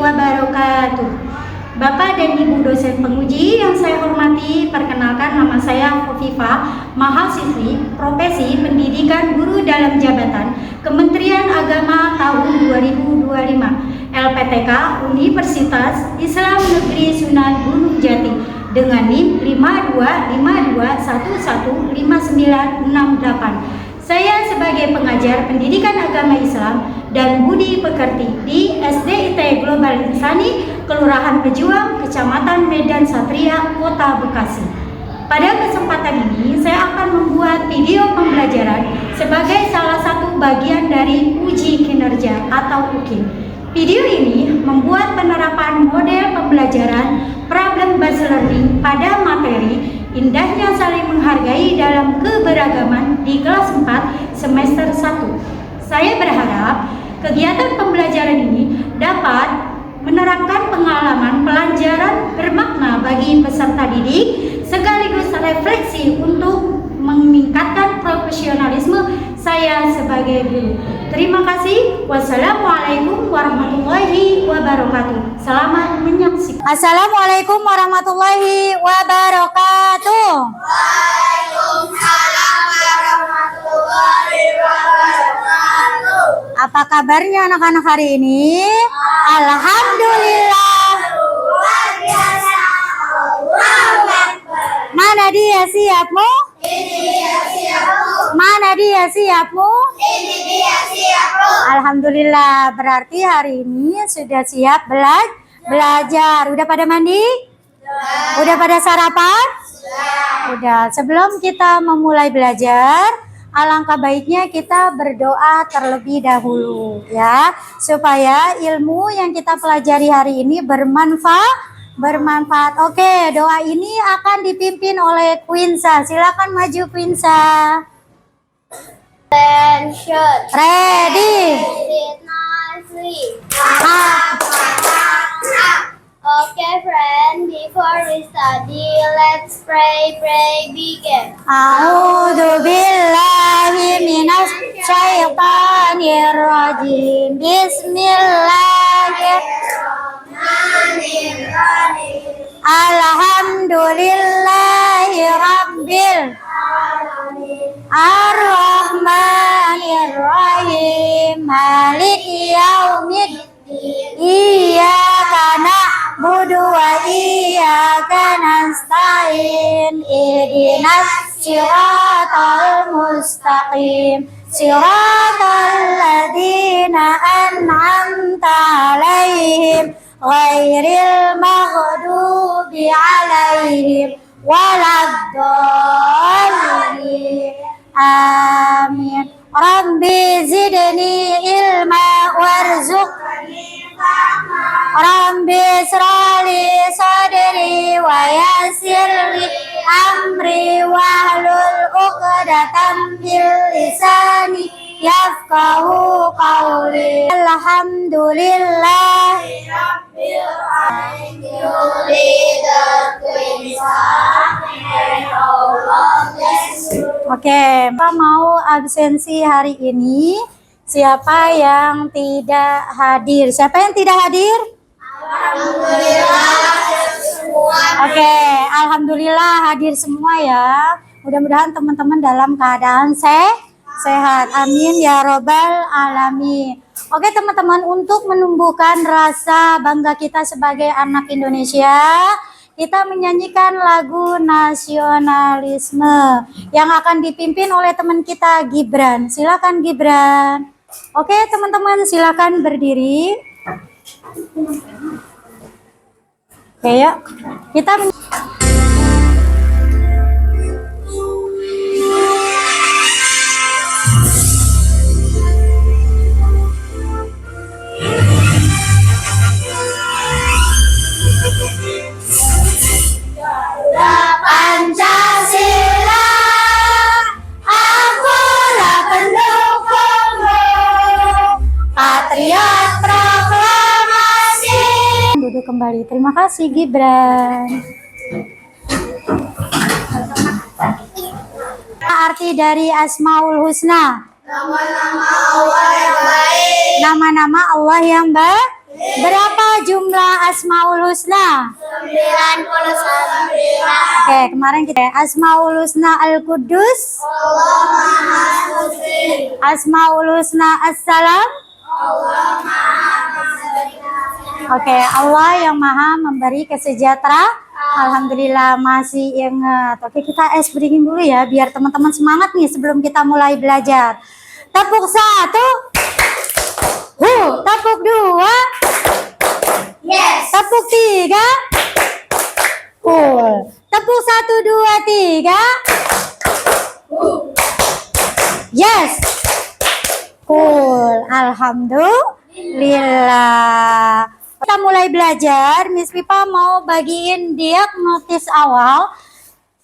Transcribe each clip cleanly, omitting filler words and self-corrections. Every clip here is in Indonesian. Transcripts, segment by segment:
wabarakatuh. Bapak dan Ibu dosen penguji yang saya hormati, perkenalkan nama saya Khofifah, mahasiswi profesi pendidikan guru dalam jabatan Kementerian Agama tahun 2025, LPTK Universitas Islam Negeri Sunan Gunung Jati dengan NIM 5252115968. Saya sebagai pengajar pendidikan agama Islam dan budi pekerti di SDIT Global Insani, Kelurahan Pejuang, Kecamatan Medan Satria, Kota Bekasi. Pada kesempatan ini, saya akan membuat video pembelajaran sebagai salah satu bagian dari uji kinerja atau UKIN. Video ini membuat penerapan model pembelajaran problem-based learning pada materi indahnya saling menghargai dalam keberagaman di kelas 4 semester 1. Saya berharap kegiatan pembelajaran ini dapat menerapkan pengalaman pelajaran bermakna bagi peserta didik sekaligus refleksi untuk meningkatkan profesionalisme saya sebagai guru. Terima kasih. Wassalamualaikum warahmatullahi wabarakatuh. Selamat menyaksikan. Assalamualaikum warahmatullahi wabarakatuh. Waalaikumsalam warahmatullahi wabarakatuh. Apa kabarnya anak-anak hari ini? Alhamdulillah. Luar biasa. Allahu Akbar. Mana dia siapmu? Ini dia siapmu. Mana dia siapmu? Ini dia siapmu. Alhamdulillah, berarti hari ini sudah siap belajar. Udah pada mandi? Udah pada sarapan? Udah. Sebelum kita memulai belajar, alangkah baiknya kita berdoa terlebih dahulu ya, supaya ilmu yang kita pelajari hari ini bermanfaat. Oke, doa ini akan dipimpin oleh Quinsa. Silakan maju Quinsa. Attention. Ready. Sit nicely. Ah. Okay, friend. Before we study, let's pray. Begin. A'udzu billahi minasy syaithanir rajim. Bismillahirrahmanirrahim. Alhamdulillahi rabbil Ar-Rahmanir-Rahim. Maliki yaumiddin. Iyyaka na'budu wa iyyaka nasta'in. Ihdinas siratal mustaqim. Siratal ladzina an'amta 'alaihim ghairil maghdubi 'alaihim waladdallin. Amin. Rabbi zidni ilma warzuqni fahma. Rabbi israli sadri wa yassirli amri wahlul 'uqdatam min lisani yafqahu qawli. Alhamdulillah rabbil alamin. Oke, Pak mau absensi hari ini. Siapa yang tidak hadir? Siapa yang tidak hadir? Alhamdulillah semua. Oke, alhamdulillah hadir semua ya. Mudah-mudahan teman-teman dalam keadaan sehat. Amin ya robbal alamin. Oke teman-teman, untuk menumbuhkan rasa bangga kita sebagai anak Indonesia, kita menyanyikan lagu nasionalisme yang akan dipimpin oleh teman kita Gibran. Silakan Gibran. Oke teman-teman, silakan berdiri. Oke yuk, kita Pancasila, akulah pendukungmu. Patriot proklamasi. duduk kembali. Terima kasih Gibran. Arti dari Asmaul Husna. Nama-nama Allah yang baik. Nama-nama Allah yang baik. Berapa jumlah Asmaul Husna? 99. Oke, kemarin kita Asmaul Husna Al-Quddus, Asmaul Husna As-Salam. Oke, Allah yang Maha memberi kesejahteraan. Alhamdulillah masih ingat. Oke, kita ice breaking dulu ya, biar teman-teman semangat nih sebelum kita mulai belajar. Tepuk 1. Tepuk 2. Yes. Tepuk 3. Cool. Tepuk 1, 2, 3. Yes. Cool. Alhamdulillah. Kita mulai belajar. Miss Pipa mau bagiin diagnosis awal.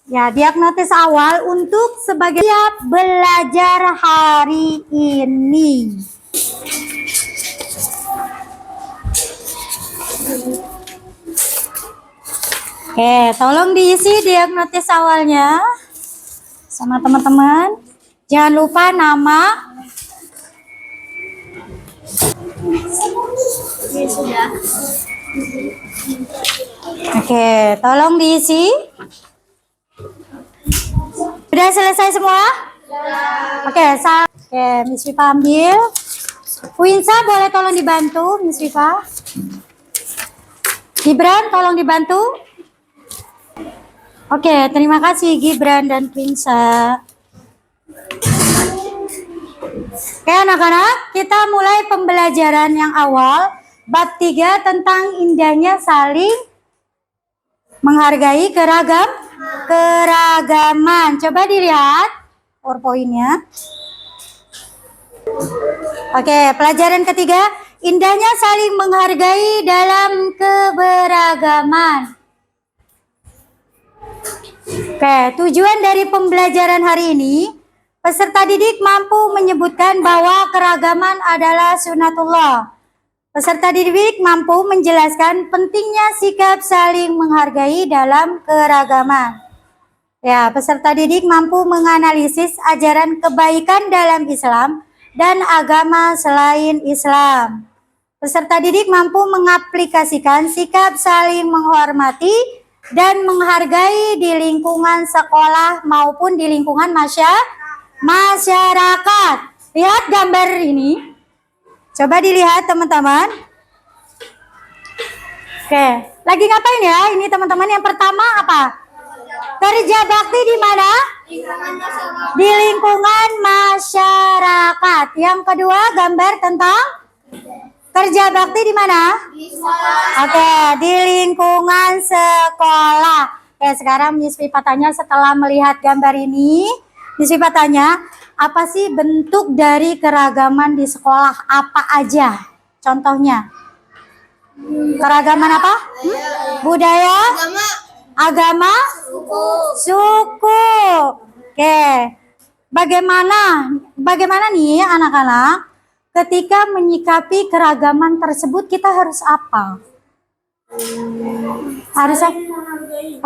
Ya, diagnosis awal untuk sebagai siap belajar hari ini. Oke, tolong diisi diagnosis awalnya sama teman-teman. Jangan lupa nama. Sudah. Oke, tolong diisi. Sudah selesai semua? Oke, Miss Viva ambil. Winsa boleh tolong dibantu, Miss Viva. Gibran tolong dibantu. Oke, terima kasih Gibran dan Winsa. Oke anak-anak, kita mulai pembelajaran yang awal. Bab 3 tentang indahnya saling menghargai keragaman. Coba dilihat PowerPoint-nya. Oke, pelajaran ketiga, indahnya saling menghargai dalam keberagaman. Oke, tujuan dari pembelajaran hari ini, peserta didik mampu menyebutkan bahwa keragaman adalah sunatullah. Peserta didik mampu menjelaskan pentingnya sikap saling menghargai dalam keragaman. Ya, peserta didik mampu menganalisis ajaran kebaikan dalam Islam dan agama selain Islam. Peserta didik mampu mengaplikasikan sikap saling menghormati dan menghargai di lingkungan sekolah maupun di lingkungan masyarakat. Lihat gambar ini. Coba dilihat teman-teman. Oke, lagi ngapain ya? Ini teman-teman, yang pertama apa? Kerja bakti di mana? Di lingkungan masyarakat. Yang kedua, gambar tentang kerja bakti di mana? Oke, di lingkungan sekolah. Oke, sekarang Miss Viva tanya, setelah melihat gambar ini, Miss Viva tanya, apa sih bentuk dari keragaman di sekolah? Apa aja? Contohnya. Keragaman apa? Budaya? Agama? Suku. Oke. Bagaimana nih anak-anak? Ketika menyikapi keragaman tersebut kita harus apa? Harus apa?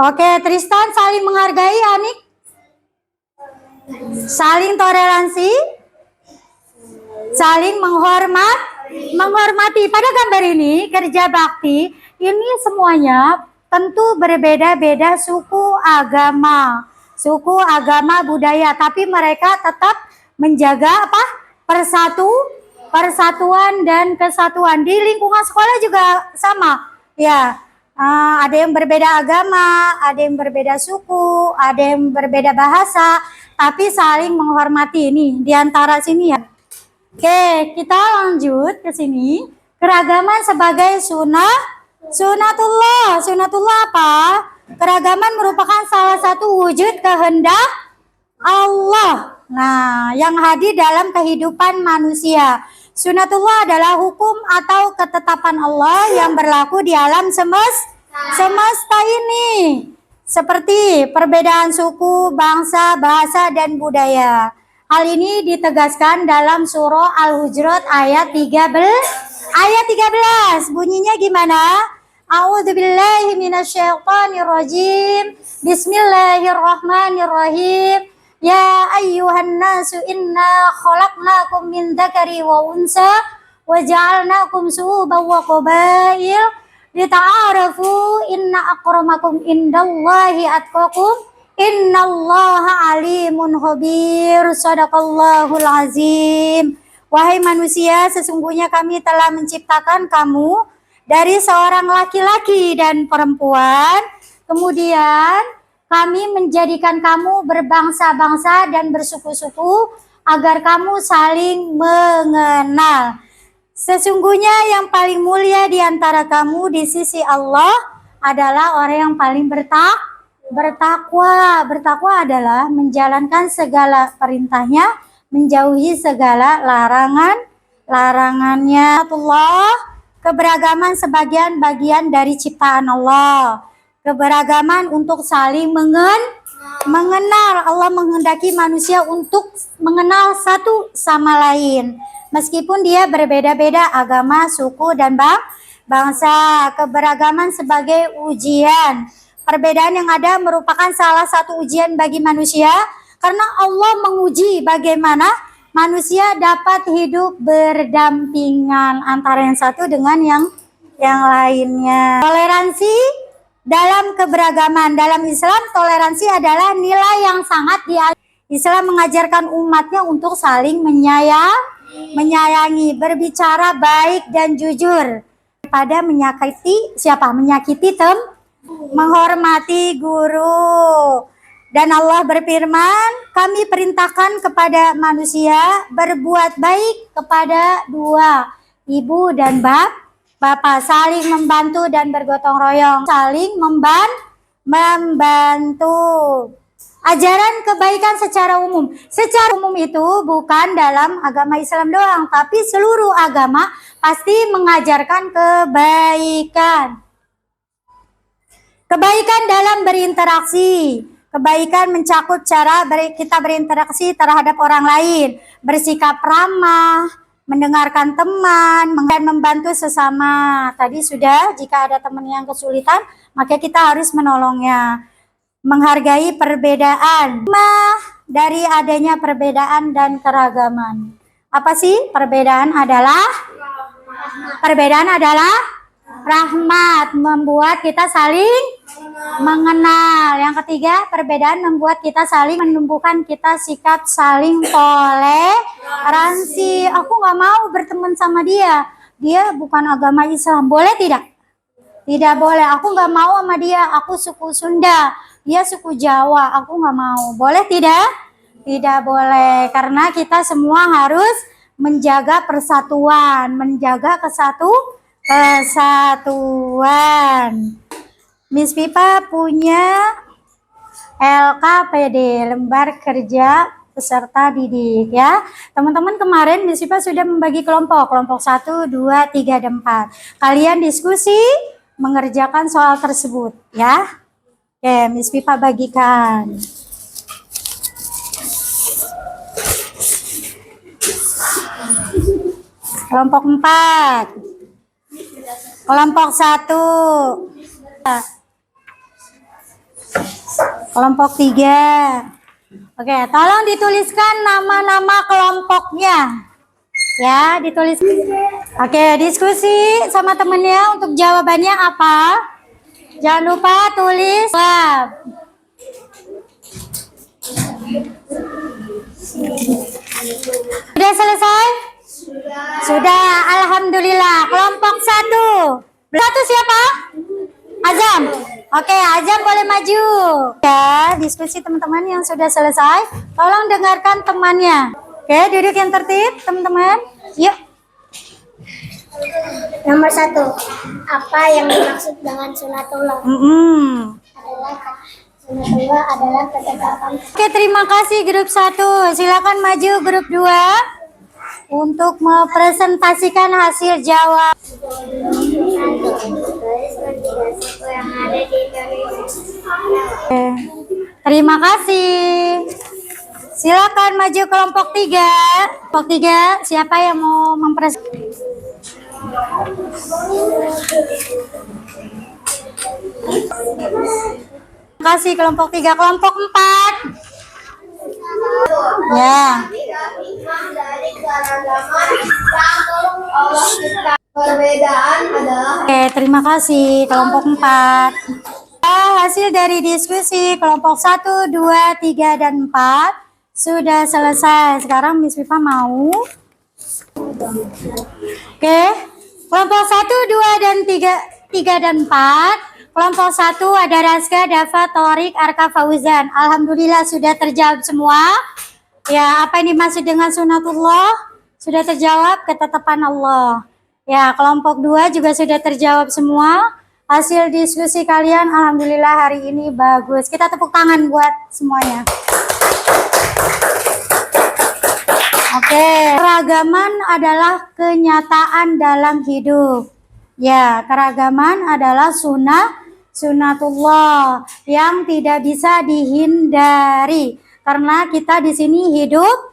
Oke, Tristan, saling menghargai, Anik? Saling toleransi, saling menghormati. Pada gambar ini kerja bakti ini semuanya tentu berbeda-beda suku, agama, budaya, tapi mereka tetap menjaga apa? Persatuan dan kesatuan. Di lingkungan sekolah juga sama, ya. Ada yang berbeda agama, ada yang berbeda suku, ada yang berbeda bahasa, tapi saling menghormati. Ini di antara sini ya. Oke, kita lanjut ke sini. Keragaman sebagai sunatullah. Sunatullah apa? Keragaman merupakan salah satu wujud kehendak Allah. Nah, yang hadir dalam kehidupan manusia. Sunatullah adalah hukum atau ketetapan Allah yang berlaku di alam semesta ini. Seperti perbedaan suku, bangsa, bahasa, dan budaya. Hal ini ditegaskan dalam surah Al-Hujurat ayat 13. Bunyinya gimana? A'udzubillahi minasyaitonirrajim. Bismillahirrahmanirrahim. Ya ayyuhan nasu inna khalaqnakum min dzakari wa unsa wa ja'alnakum syu'uban wa qabail lita'arafu inna akramakum indallahi atqakum innallaha alimun khabir. Shadaqallahul azim. Wahai manusia, sesungguhnya kami telah menciptakan kamu dari seorang laki-laki dan perempuan. Kemudian kami menjadikan kamu berbangsa-bangsa dan bersuku-suku agar kamu saling mengenal. Sesungguhnya yang paling mulia di antara kamu di sisi Allah adalah orang yang paling bertakwa. Bertakwa adalah menjalankan segala perintahnya, menjauhi segala larangannya. Allah, keberagaman sebagian bagian dari ciptaan Allah. Keberagaman untuk saling mengenal. Allah menghendaki manusia untuk mengenal satu sama lain. Meskipun dia berbeda-beda agama, suku, dan bangsa. Keberagaman sebagai ujian. Perbedaan yang ada merupakan salah satu ujian bagi manusia. Karena Allah menguji bagaimana manusia dapat hidup berdampingan antara yang satu dengan yang lainnya. Toleransi dalam keberagaman. Dalam Islam, toleransi adalah nilai yang sangat Islam mengajarkan umatnya untuk saling menyayangi, berbicara baik dan jujur, pada menyakiti siapa? Menyakiti menghormati guru. Dan Allah berfirman, kami perintahkan kepada manusia berbuat baik kepada dua, ibu dan bapak, saling membantu dan bergotong royong, saling membantu. Ajaran kebaikan secara umum. Secara umum itu bukan dalam agama Islam doang, tapi seluruh agama pasti mengajarkan kebaikan. Kebaikan dalam berinteraksi. Kebaikan mencakup cara kita berinteraksi terhadap orang lain, bersikap ramah, mendengarkan teman, dan membantu sesama. Tadi sudah, jika ada teman yang kesulitan, maka kita harus menolongnya. Menghargai perbedaan. Dari adanya perbedaan dan keragaman. Apa sih perbedaan adalah? Perbedaan adalah rahmat, membuat kita saling mengenal. Yang ketiga, perbedaan membuat kita saling menumbuhkan kita sikap saling toleransi. Aku nggak mau berteman sama dia. Dia bukan agama Islam. Boleh tidak? Tidak boleh. Aku nggak mau sama dia. Aku suku Sunda. Dia suku Jawa. Aku nggak mau. Boleh tidak? Tidak boleh. Karena kita semua harus menjaga persatuan, menjaga kesatuan. Miss Pipa punya LKPD, lembar kerja peserta didik ya. Teman-teman, kemarin Miss Pipa sudah membagi kelompok 1, 2, 3, dan 4. Kalian diskusi mengerjakan soal tersebut ya. Oke, Miss Pipa bagikan. Kelompok 4. Kelompok 1. Kelompok 3. Oke, tolong dituliskan nama-nama kelompoknya. Ya, ditulis. Oke, diskusi sama temennya untuk jawabannya apa. Jangan lupa tulis jawab. Sudah selesai? Sudah, alhamdulillah. Kelompok 1. Satu siapa? Azam. Oke, Azam boleh maju. Ya, diskusi teman-teman yang sudah selesai. Tolong dengarkan temannya. Oke, duduk yang tertib, teman-teman. Yuk. Nomor 1. Apa yang dimaksud dengan sunatullah? Sunatullah adalah ketetapan. Oke, terima kasih grup 1. Silakan maju grup 2 untuk mempresentasikan hasil jawab. Terima kasih. Silakan maju kelompok 3. Kelompok 3, siapa yang mau mempresentasikan? Terima kasih kelompok 3. Kelompok 4. Ya. keanekaragaman yang Allah ciptakan. Perbedaan adalah. Oke, terima kasih kelompok 4. Hasil dari diskusi kelompok 1, 2, 3, dan 4 sudah selesai. Sekarang Miss Viva mau. Oke, kelompok 1, 2, dan 3 dan 4. Kelompok 1 ada Raska, Dava, Torik, Arka, Fauzan. Alhamdulillah sudah terjawab semua. Ya, apa yang dimaksud dengan sunatullah? Sudah terjawab, ketetapan Allah. Ya, kelompok 2 juga sudah terjawab semua. Hasil diskusi kalian alhamdulillah hari ini bagus. Kita tepuk tangan buat semuanya. Oke, keragaman adalah kenyataan dalam hidup. Ya, keragaman adalah sunatullah yang tidak bisa dihindari. Karena kita di sini hidup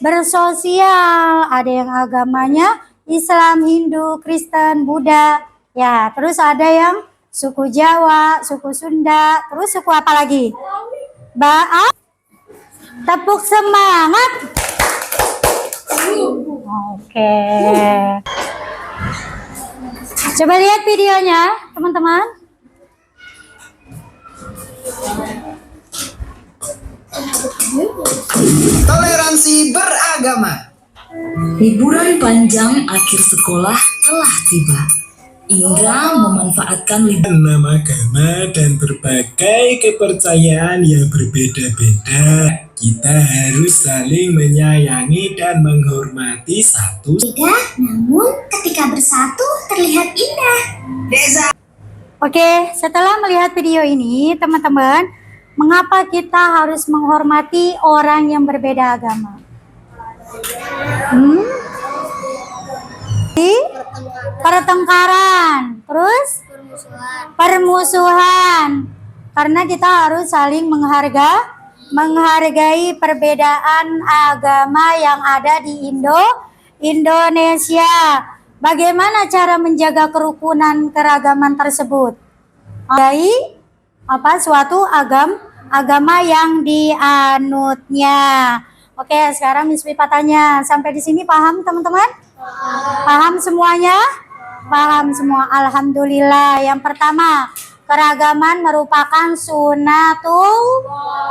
bersosial. Ada yang agamanya Islam, Hindu, Kristen, Buddha. Ya, terus ada yang suku Jawa, suku Sunda, terus suku apa lagi? Tepuk semangat. Oke. Coba lihat videonya, teman-teman. Toleransi beragama. Liburan panjang akhir sekolah telah tiba. Indra memanfaatkan liburan Dalam agama dan berbagai kepercayaan yang berbeda-beda, kita harus saling menyayangi dan menghormati satu. Namun ketika bersatu terlihat indah. Oke, setelah melihat video ini, teman-teman, mengapa kita harus menghormati orang yang berbeda agama? Pertengkaran, terus permusuhan. Karena kita harus saling menghargai perbedaan agama yang ada di Indonesia. Bagaimana cara menjaga kerukunan keragaman tersebut? Menghargai suatu agama yang dianutnya. Oke, sekarang Miss Viva tanya, sampai di sini paham teman-teman? Paham semuanya? Paham semua, alhamdulillah. Yang pertama, keragaman merupakan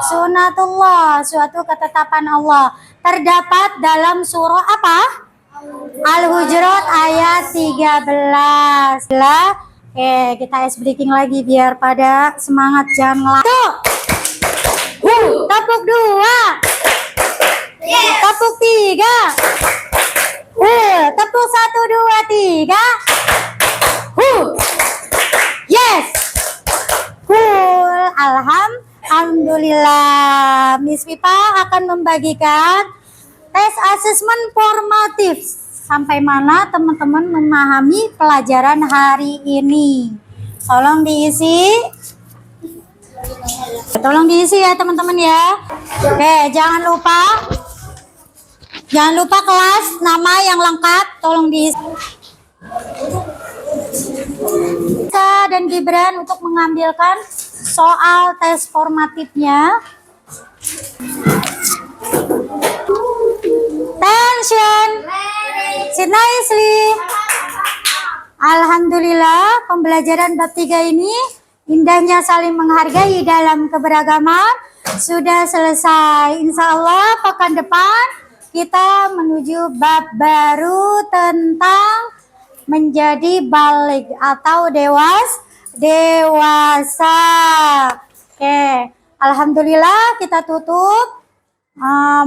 sunatullah, suatu ketetapan Allah. Terdapat dalam surah apa? Al-Hujurat ayat 13. Oke, kita ice breaking lagi biar pada semangat, jangan ngelantur. Tepuk 2. Tepuk 3. Tepuk 1, 2, 3. Yes. Cool. Alhamdulillah. Miss Viva akan membagikan tes asesmen formatif. Sampai mana teman-teman memahami pelajaran hari ini? Tolong diisi. Tolong diisi ya teman-teman ya. Oke, jangan lupa kelas, nama yang lengkap, tolong diisi. Kak dan Gibran untuk mengambilkan soal tes formatifnya. Attention. Sit nicely. Alhamdulillah, pembelajaran bab 3 ini indahnya saling menghargai dalam keberagaman sudah selesai. Insya Allah pekan depan kita menuju bab baru tentang menjadi balik atau dewasa. Oke, alhamdulillah kita tutup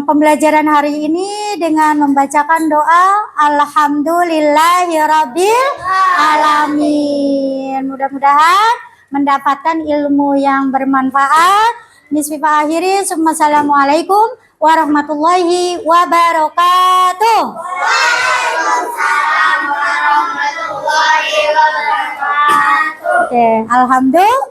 pembelajaran hari ini dengan membacakan doa Alhamdulillahirabbil alamin. Mudah-mudahan mendapatkan ilmu yang bermanfaat. Miss Viva akhiri, Assalamualaikum warahmatullahi wabarakatuh. Waalaikumsalam warahmatullahi wabarakatuh. Oke, alhamdulillah.